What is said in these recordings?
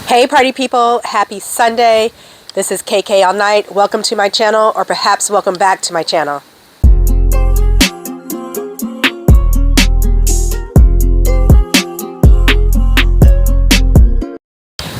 Hey party people, happy Sunday. This is KK All Night. Welcome to my channel, or perhaps welcome back to my channel.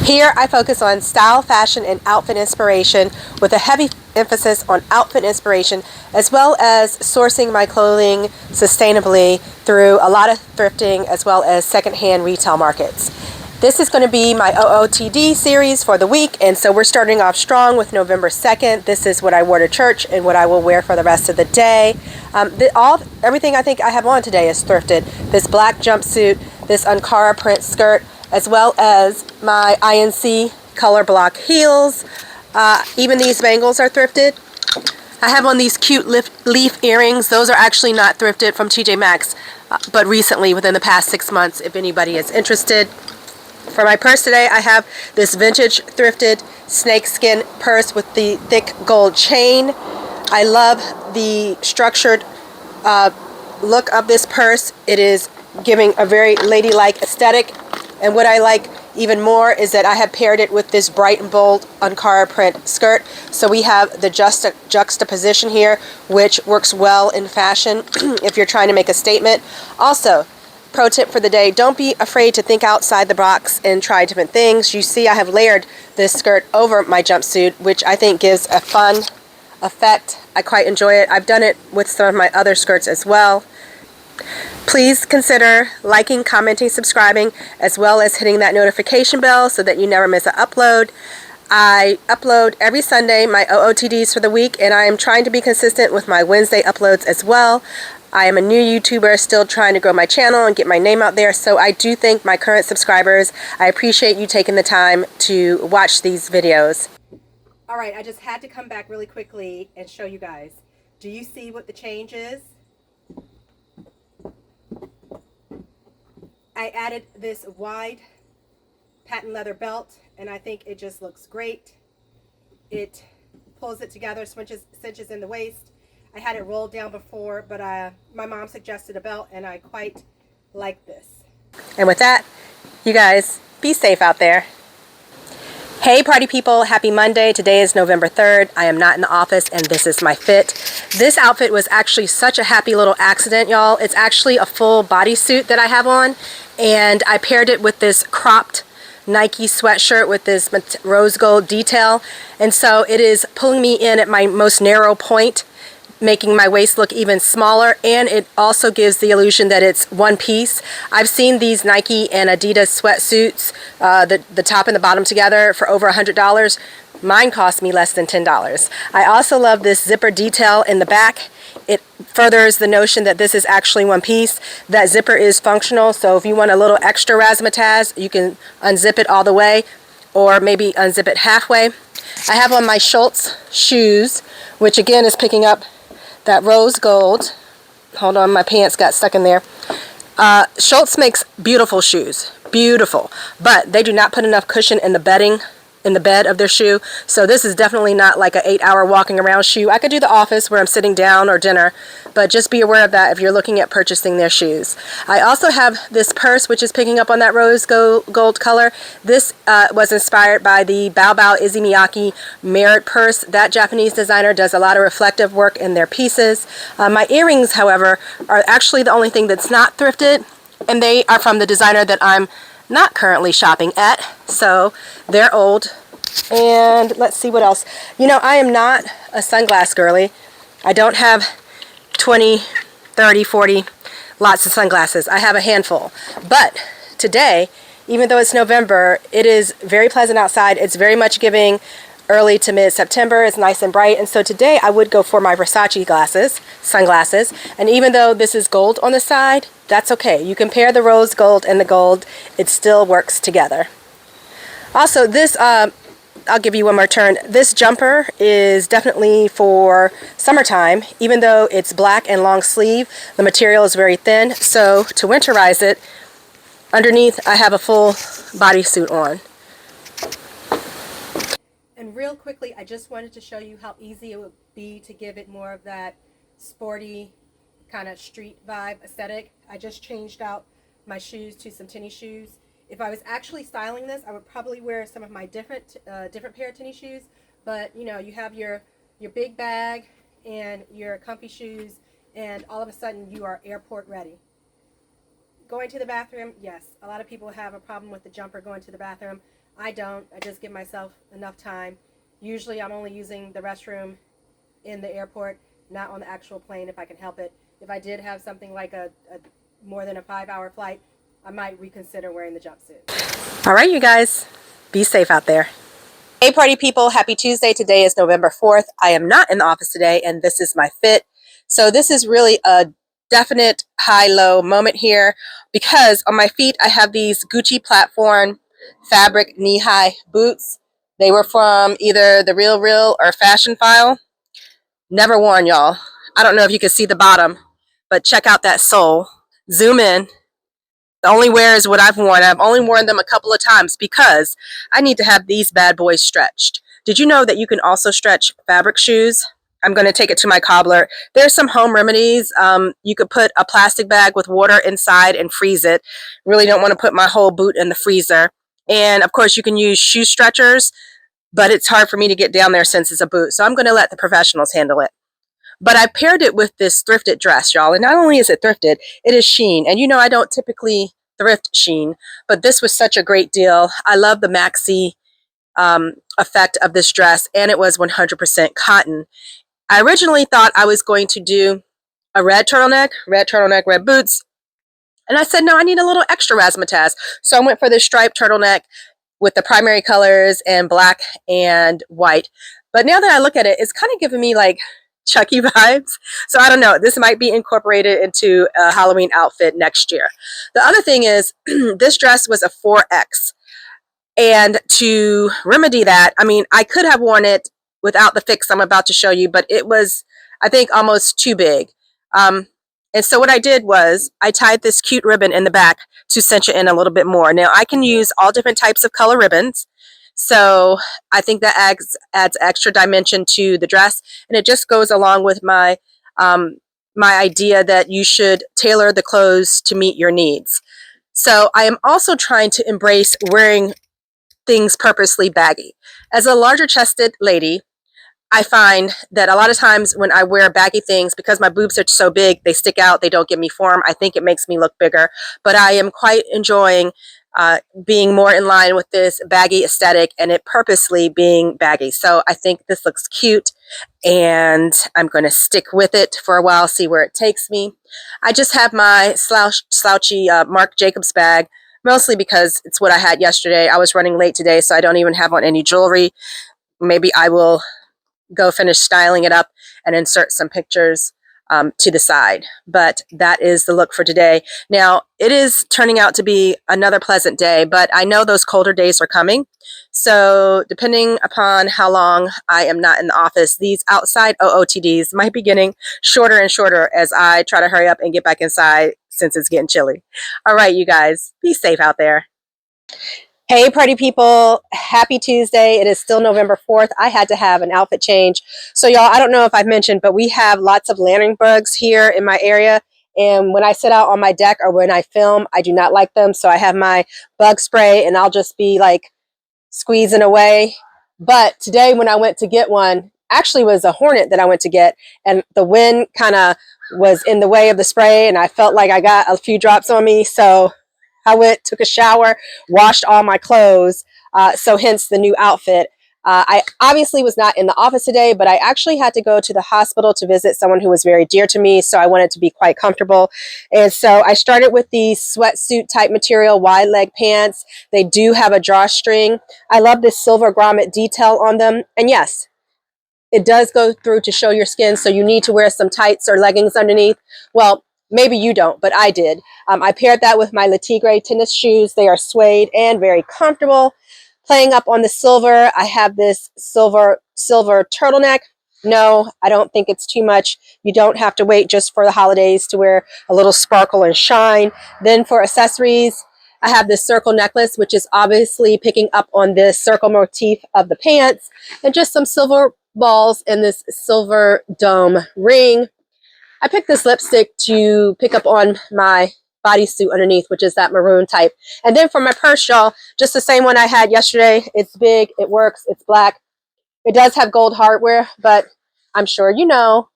Here I focus on style, fashion, and outfit inspiration with a heavy emphasis on outfit inspiration, as well as sourcing my clothing sustainably through a lot of thrifting as well as secondhand retail markets. This is going to be my OOTD series for the week, and so we're starting off strong with November 2nd. This is what I wore to church and what I will wear for the rest of the day. Everything I think I have on today is thrifted. This black jumpsuit, this Ankara print skirt, as well as my INC color block heels. Even these bangles are thrifted. I have on these cute leaf earrings. Those are actually not thrifted from TJ Maxx, but recently, within the past 6 months, if anybody is interested. For my purse today, I have this vintage thrifted snakeskin purse with the thick gold chain. I love the structured look of this purse. It is giving a very ladylike aesthetic. And what I like even more is that I have paired it with this bright and bold Ankara print skirt. So we have the juxtaposition here, which works well in fashion if you're trying to make a statement. Also, pro tip for the day, don't be afraid to think outside the box and try different things. You see I have layered this skirt over my jumpsuit, which I think gives a fun effect. I quite enjoy it. I've done it with some of my other skirts as well. Please consider liking, commenting, subscribing, as well as hitting that notification bell so that you never miss an upload. I upload every Sunday my OOTDs for the week, and I am trying to be consistent with my Wednesday uploads as well. I am a new YouTuber, still trying to grow my channel and get my name out there, so I do thank my current subscribers. I appreciate you taking the time to watch these videos. All right, I just had to come back really quickly and show you guys. Do you see what the change is? I added this wide patent leather belt, and I think it just looks great. It pulls it together, cinches in the waist. I had it rolled down before, but my mom suggested a belt, and I quite like this. And with that, you guys, be safe out there. Hey party people, happy Monday. Today is November 3rd. I am not in the office, and this is my fit. This outfit was actually such a happy little accident, y'all. It's actually a full bodysuit that I have on, and I paired it with this cropped Nike sweatshirt with this rose gold detail, and so it is pulling me in at my most narrow point, making my waist look even smaller, and it also gives the illusion that it's one piece. I've seen these Nike and Adidas sweatsuits, the top and the bottom together, for over $100. Mine cost me less than $10. I also love this zipper detail in the back. It furthers the notion that this is actually one piece. That zipper is functional, so if you want a little extra razzmatazz, you can unzip it all the way, or maybe unzip it halfway. I have on my Schultz shoes, which again is picking up that rose gold. Hold on, my pants got stuck in there. Schultz makes beautiful shoes, beautiful, but they do not put enough cushion in the bedding, in the bed of their shoe. So this is definitely not like an 8-hour walking around shoe. I could do the office where I'm sitting down or dinner, but just be aware of that if you're looking at purchasing their shoes. I also have this purse, which is picking up on that rose gold color. This was inspired by the Bao Bao Issey Miyake Merit purse. That Japanese designer does a lot of reflective work in their pieces. My earrings, however, are actually the only thing that's not thrifted, and they are from the designer that I'm not currently shopping at, so they're old. And let's see what else. You know, I am not a sunglass girly. I don't have 20, 30, 40 lots of sunglasses. I have a handful. But today, even though it's November, it is very pleasant outside. It's very much giving early to mid-September. It's nice and bright, and so today I would go for my Versace sunglasses, and even though this is gold on the side, that's okay. You can pair the rose gold and the gold. It still works together. Also, this, I'll give you one more turn. This jumper is definitely for summertime. Even though it's black and long sleeve, the material is very thin, so to winterize it, underneath I have a full bodysuit on. And real quickly, I just wanted to show you how easy it would be to give it more of that sporty kind of street vibe aesthetic. I just changed out my shoes to some tennis shoes, If I was actually styling this, I would probably wear some of my different pair of tennis shoes. But you know, you have your big bag and your comfy shoes, and all of a sudden you are airport ready. Going to the bathroom, yes, a lot of people have a problem with the jumper going to the bathroom. I don't. I just give myself enough time. Usually I'm only using the restroom in the airport, not on the actual plane if I can help it. If I did have something like a more than a 5-hour flight, I might reconsider wearing the jumpsuit. All right, you guys, be safe out there. Hey party people, happy Tuesday. Today is November 4th. I am not in the office today, and this is my fit. So this is really a definite high-low moment here, because on my feet I have these Gucci platform fabric knee-high boots. They were from either the Real Real or Fashion File. Never worn, y'all. I don't know if you can see the bottom, but check out that sole. Zoom in. The only wear is what I've worn. I've only worn them a couple of times because I need to have these bad boys stretched. Did you know that you can also stretch fabric shoes? I'm going to take it to my cobbler. There's some home remedies. You could put a plastic bag with water inside and freeze it. Really don't want to put my whole boot in the freezer. And of course you can use shoe stretchers, but it's hard for me to get down there since it's a boot. So I'm going to let the professionals handle it. But I paired it with this thrifted dress, y'all. And not only is it thrifted, it is Shein. And you know, I don't typically thrift Shein, but this was such a great deal. I love the maxi effect of this dress, and it was 100% cotton. I originally thought I was going to do a red turtleneck, red boots. And I said, no, I need a little extra razzmatazz. So I went for this striped turtleneck with the primary colors and black and white. But now that I look at it, it's kind of giving me like Chucky vibes. So I don't know. This might be incorporated into a Halloween outfit next year. The other thing is this dress was a 4X. And to remedy that, I mean, I could have worn it without the fix I'm about to show you, but it was, I think, almost too big. And so what I did was I tied this cute ribbon in the back to cinch it in a little bit more. Now I can use all different types of color ribbons. So I think that adds extra dimension to the dress, and it just goes along with my my idea that you should tailor the clothes to meet your needs. So I am also trying to embrace wearing things purposely baggy. As a larger chested lady, I find that a lot of times when I wear baggy things, because my boobs are so big, they stick out, they don't give me form. I think it makes me look bigger, but I am quite enjoying being more in line with this baggy aesthetic and it purposely being baggy. So I think this looks cute, and I'm going to stick with it for a while, see where it takes me. I just have my slouchy Marc Jacobs bag, mostly because it's what I had yesterday. I was running late today, so I don't even have on any jewelry. Maybe I will go finish styling it up and insert some pictures to the side. But that is the look for today. Now, it is turning out to be another pleasant day, but I know those colder days are coming. So depending upon how long I am not in the office, these outside OOTDs might be getting shorter and shorter as I try to hurry up and get back inside since it's getting chilly. All right, you guys, be safe out there. Hey party people, happy Tuesday. It is still November 4th. I had to have an outfit change. So y'all, I don't know if I've mentioned, but we have lots of lantern bugs here in my area. And when I sit out on my deck or when I film, I do not like them. So I have my bug spray and I'll just be like squeezing away. But today when I went to get one, actually was a hornet that I went to get, and the wind kind of was in the way of the spray and I felt like I got a few drops on me. So I went, took a shower, washed all my clothes, so hence the new outfit. I obviously was not in the office today, but I actually had to go to the hospital to visit someone who was very dear to me, so I wanted to be quite comfortable. And so I started with these sweatsuit type material, wide leg pants. They do have a drawstring. I love this silver grommet detail on them. And yes, it does go through to show your skin, so you need to wear some tights or leggings underneath. Well, maybe you don't, but I did. I paired that with my Le Tigre tennis shoes. They are suede and very comfortable. Playing up on the silver, I have this silver turtleneck. No, I don't think it's too much. You don't have to wait just for the holidays to wear a little sparkle and shine. Then for accessories, I have this circle necklace, which is obviously picking up on this circle motif of the pants, and just some silver balls and this silver dome ring. I picked this lipstick to pick up on my bodysuit underneath, which is that maroon type. And then for my purse, y'all, just the same one I had yesterday. It's big, it works, it's black. It does have gold hardware, but I'm sure you know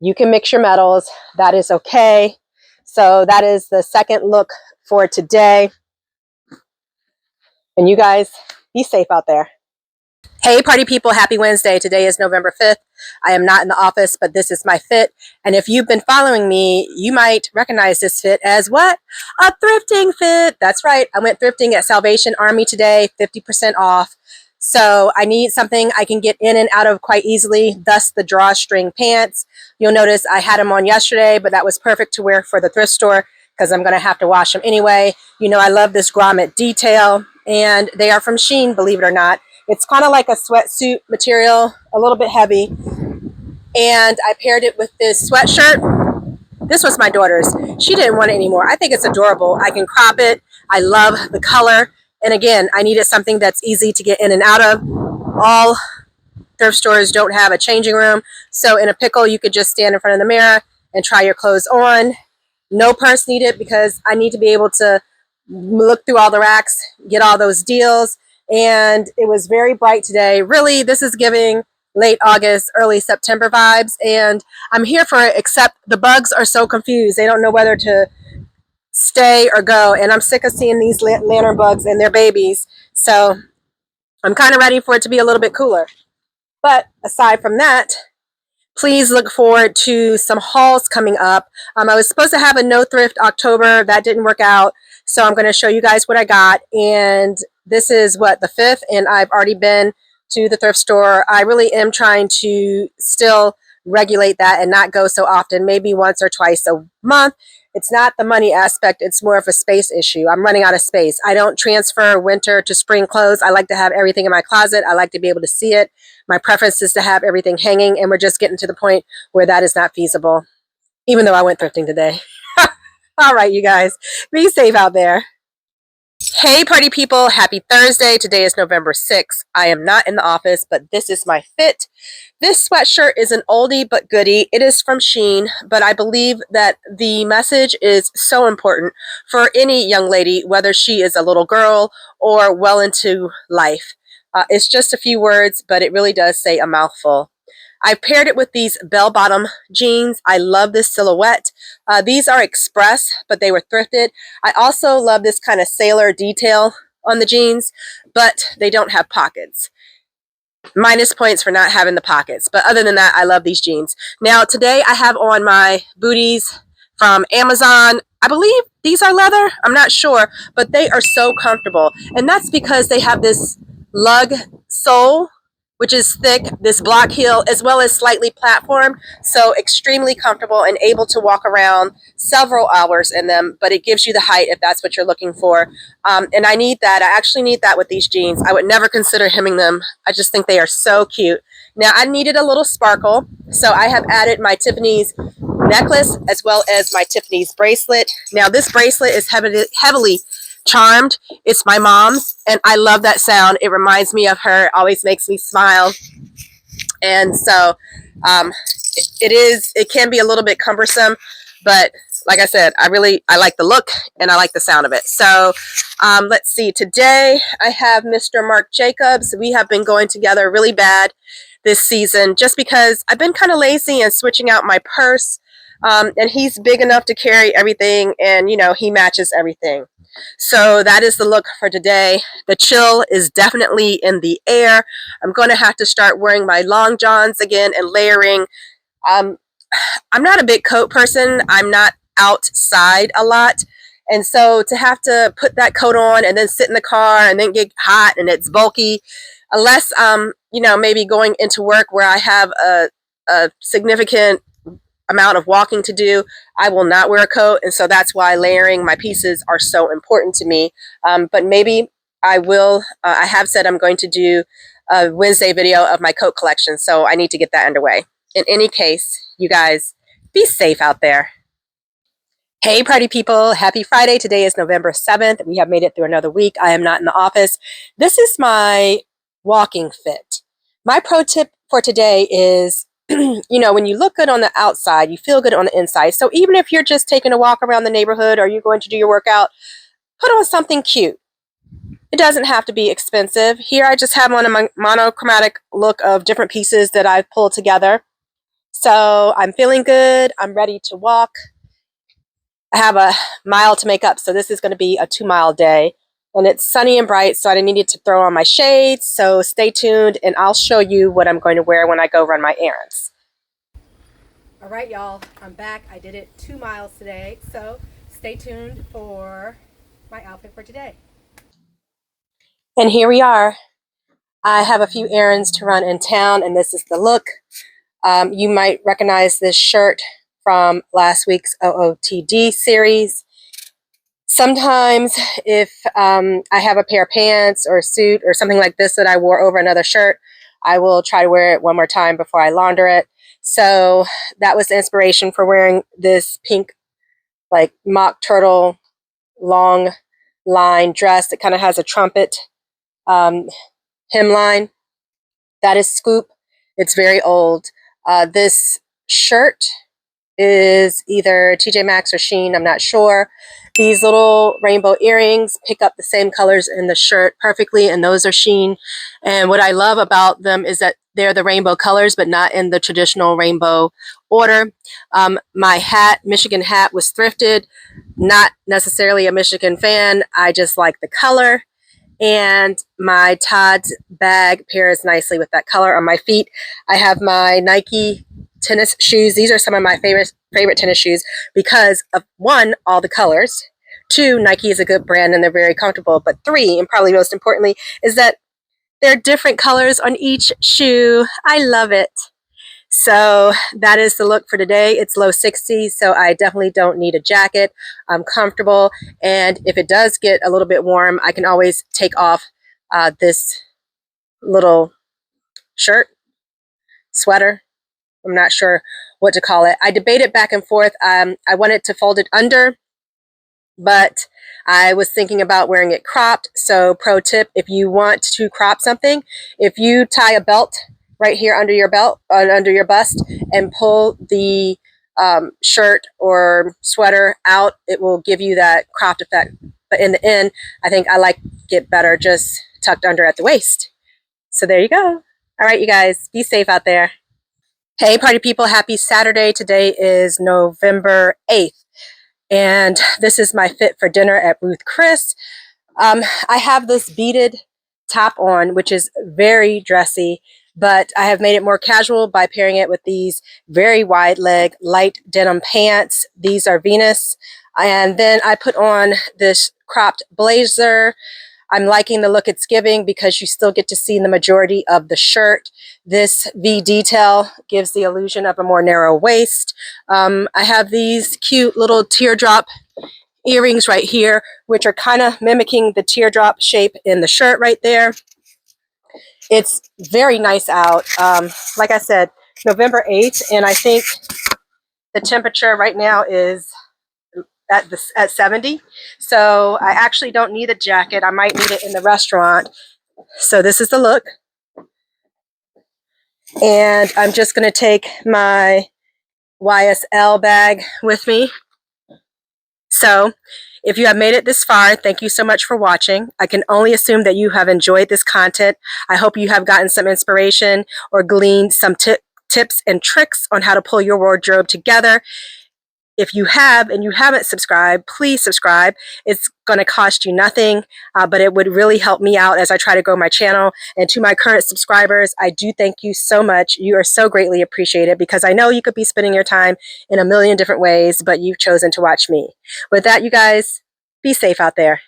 you can mix your metals. That is okay. So that is the second look for today. And you guys, be safe out there. Hey, party people, happy Wednesday. Today is November 5th. I am not in the office, but this is my fit. And if you've been following me, you might recognize this fit as what? A thrifting fit. That's right. I went thrifting at Salvation Army today, 50% off. So I need something I can get in and out of quite easily, thus the drawstring pants. You'll notice I had them on yesterday, but that was perfect to wear for the thrift store because I'm going to have to wash them anyway. You know, I love this grommet detail, and they are from Shein, believe it or not. It's kind of like a sweatsuit material, a little bit heavy. And I paired it with this sweatshirt. This was my daughter's. She didn't want it anymore. I think it's adorable. I can crop it. I love the color. And again, I needed something that's easy to get in and out of. All thrift stores don't have a changing room. So in a pickle, you could just stand in front of the mirror and try your clothes on. No purse needed because I need to be able to look through all the racks, get all those deals. And it was very bright today. Really, this is giving late August, early September vibes. And I'm here for it, except the bugs are so confused. They don't know whether to stay or go. And I'm sick of seeing these lantern bugs and their babies. So I'm kind of ready for it to be a little bit cooler. But aside from that, please look forward to some hauls coming up. I was supposed to have a no thrift October. That didn't work out. So I'm going to show you guys what I got. And this is what, the 5th, and I've already been to the thrift store. I really am trying to still regulate that and not go so often, maybe once or twice a month. It's not the money aspect. It's more of a space issue. I'm running out of space. I don't transfer winter to spring clothes. I like to have everything in my closet. I like to be able to see it. My preference is to have everything hanging, and we're just getting to the point where that is not feasible, even though I went thrifting today. All right, you guys, be safe out there. Hey, party people. Happy Thursday. Today is November 6th. I am not in the office, but this is my fit. This sweatshirt is an oldie but goodie. It is from Shein, but I believe that the message is so important for any young lady, whether she is a little girl or well into life. It's just a few words, but it really does say a mouthful. I paired it with these bell-bottom jeans. I love this silhouette. These are express, but they were thrifted. I also love this kind of sailor detail on the jeans, but they don't have pockets. Minus points for not having the pockets. But other than that, I love these jeans. Now, today I have on my booties from Amazon. I believe these are leather. I'm not sure, but they are so comfortable. And that's because they have this lug sole, which is thick, this block heel, as well as slightly platformed. So extremely comfortable and able to walk around several hours in them, but it gives you the height if that's what you're looking for. And I need that. I actually need that with these jeans. I would never consider hemming them. I just think they are so cute. Now, I needed a little sparkle, so I have added my Tiffany's necklace as well as my Tiffany's bracelet. Now, this bracelet is heavily charmed. It's my mom's, and I love that sound. It reminds me of her. It always makes me smile. And so it can be a little bit cumbersome, but like I said, I like the look and I like the sound of it. So let's see. Today I have Mr. Marc Jacobs. We have been going together really bad this season just because I've been kind of lazy and switching out my purse. And he's big enough to carry everything, and, you know, he matches everything. So that is the look for today. The chill is definitely in the air. I'm going to have to start wearing my long johns again and layering. I'm not a big coat person. I'm not outside a lot. And so to have to put that coat on and then sit in the car and then get hot and it's bulky, unless, you know, maybe going into work where I have a significant amount of walking to do, I will not wear a coat. And so that's why layering my pieces are so important to me. But maybe I will, I have said I'm going to do a Wednesday video of my coat collection. So I need to get that underway. In any case, you guys, be safe out there. Hey, party people. Happy Friday. Today is November 7th. We have made it through another week. I am not in the office. This is my walking fit. My pro tip for today is you know, when you look good on the outside, you feel good on the inside. So even if you're just taking a walk around the neighborhood or you're going to do your workout, put on something cute. It doesn't have to be expensive. Here I just have on a monochromatic look of different pieces that I've pulled together. So I'm feeling good. I'm ready to walk. I have a mile to make up, so this is going to be a 2-mile day. And it's sunny and bright, so I needed to throw on my shades. So stay tuned, and I'll show you what I'm going to wear when I go run my errands. All right, y'all, I'm back. I did it 2 miles today, so stay tuned for my outfit for today. And here we are. I have a few errands to run in town, and this is the look. You might recognize this shirt from last week's OOTD series. Sometimes if I have a pair of pants or a suit or something like this that I wore over another shirt, I will try to wear it one more time before I launder it. So that was the inspiration for wearing this pink, like mock turtle, long line dress that kind of has a trumpet hemline. That is Scoop. It's very old. This shirt is either TJ Maxx or Shein, I'm not sure. These little rainbow earrings pick up the same colors in the shirt perfectly, and those are Shein. And what I love about them is that they're the rainbow colors, but not in the traditional rainbow order. My hat, Michigan hat, was thrifted. Not necessarily a Michigan fan. I just like the color. And my Todd's bag pairs nicely with that color. On my feet, I have my Nike tennis shoes. These are some of my favorite tennis shoes because of, one, all the colors. Two, Nike is a good brand and they're very comfortable. But three, and probably most importantly, is that they're different colors on each shoe. I love it. So that is the look for today. It's low 60s, so I definitely don't need a jacket. I'm comfortable, and if it does get a little bit warm, I can always take off this little shirt, sweater. I'm not sure what to call it. I debated back and forth. I wanted to fold it under, but I was thinking about wearing it cropped. So pro tip, if you want to crop something, if you tie a belt right here under your belt, under your bust, and pull the shirt or sweater out, it will give you that cropped effect. But in the end, I think I like it better just tucked under at the waist. So there you go. All right, you guys, be safe out there. Hey, party people, happy Saturday. Today is November 8th, and this is my fit for dinner at Ruth Chris. I have this beaded top on, which is very dressy, but I have made it more casual by pairing it with these very wide leg light denim pants. These are Venus. And then I put on this cropped blazer. I'm liking the look it's giving because you still get to see the majority of the shirt. This V detail gives the illusion of a more narrow waist. I have these cute little teardrop earrings right here, which are kind of mimicking the teardrop shape in the shirt right there. It's very nice out. Like I said, November 8th, and I think the temperature right now is at 70. So I actually don't need a jacket. I might need it in the restaurant. So this is the look. And I'm just going to take my YSL bag with me. So if you have made it this far, thank you so much for watching. I can only assume that you have enjoyed this content. I hope you have gotten some inspiration or gleaned some tips and tricks on how to pull your wardrobe together. If you have and you haven't subscribed, please subscribe. It's going to cost you nothing, but it would really help me out as I try to grow my channel. And to my current subscribers, I do thank you so much. You are so greatly appreciated because I know you could be spending your time in a million different ways, but you've chosen to watch me. With that, you guys, be safe out there.